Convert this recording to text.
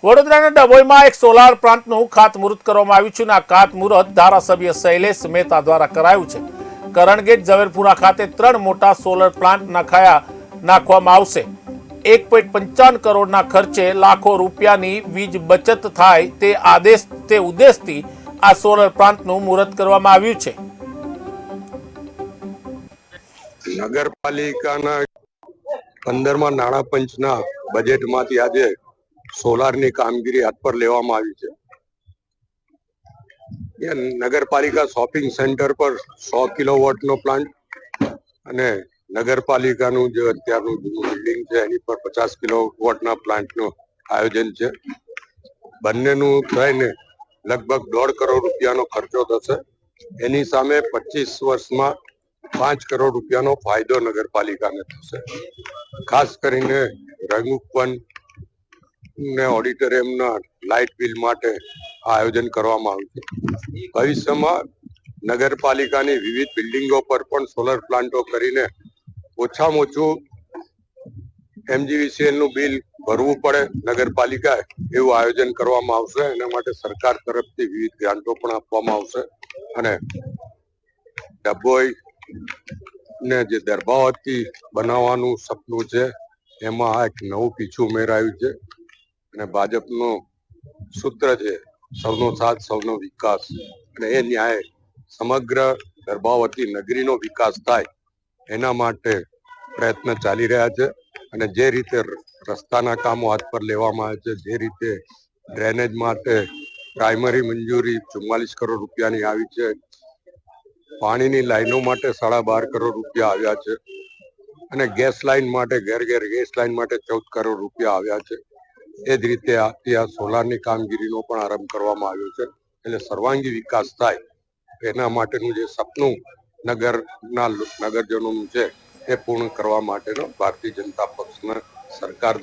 વડોદરાના ડભોઈમાં એક સોલાર પ્લાન્ટનું ખાતમુહૂર્ત કરવામાં આવ્યું છે અને આ ખાતમુહૂર્ત ધારાસભ્ય શૈલેષ મહેતા દ્વારા કરાયું છે। કરણગેટ ઝવેરપુરા ખાતે 3 મોટા સોલર પ્લાન્ટ નાખવામાં આવશે। 1.55 કરોડના ખર્ચે લાખો રૂપિયાની વીજ બચત થાય તે ઉદ્દેશથી આ સોલર પ્લાન્ટનું મુહૂર્ત કરવામાં આવ્યું છે। નગરપાલિકાના 15મા નાણાં પંચના બજેટમાંથી આજે સોલારની કામગીરી હાથ પર લેવામાં આવી છે। નગરપાલિકા શોપિંગ સેન્ટર પર 100 કિલોવોટનો પ્લાન્ટ અને નગરપાલિકાનું જે અત્યારનું બિલ્ડિંગ છે એની પર 50 કિલોવોટના પ્લાન્ટનું આયોજન છે। બંનેનું થઈને લગભગ 1.5 કરોડ રૂપિયાનો ખર્ચો થશે। એની સામે 25 વર્ષમાં 5 કરોડ રૂપિયાનો ફાયદો નગરપાલિકાને થશે। ખાસ કરીને રંગુપવન ને ઓડિટોરિયમના લાઇટ બિલ માટે આયોજન કરવામાં આવ્યું છે। ભવિષ્યમાં નગરપાલિકાની વિવિધ બિલ્ડિંગો પર પણ સોલર પ્લાન્ટો કરીને ઓછામાં ઓછું MGVCL નું બિલ ભરવું પડે નગરપાલિકાએ એવું આયોજન કરવામાં આવશે। એના માટે સરકાર તરફથી વિવિધ ગ્રાન્ટો પણ આપવામાં આવશે અને ડભોઈ ને જે દરબાવતી બનાવવાનું સપનું છે એમાં આ એક નવું પીછું ઉમેરાયું છે અને ભાજપનું સૂત્ર છે સૌનો સાથ સૌનો વિકાસ અને એ ન્યાય સમગ્ર દરબાવતી નગરીનો વિકાસ થાય એના માટે પ્રયત્ન ચાલી રહ્યા છે। અને જે રીતે રસ્તાના કામો હાથ પર લેવામાં આવે છે, જે રીતે ડ્રેનેજ માટે પ્રાઇમરી મંજૂરી 44 કરોડ રૂપિયાની આવી છે, પાણીની લાઈનો માટે 12.5 કરોડ રૂપિયા આવ્યા છે અને ગેસ લાઈન માટે ઘેર ઘેર ગેસ લાઈન માટે 14 કરોડ રૂપિયા આવ્યા છે। એ જ રીતે આ સોલારની કામગીરીનો પણ આરંભ કરવામાં આવ્યો છે। એટલે સર્વાંગી વિકાસ થાય એના માટેનું જે સપનું નગરજનોનું છે એ પૂર્ણ કરવા માટેનો ભારતીય જનતા પક્ષના સરકાર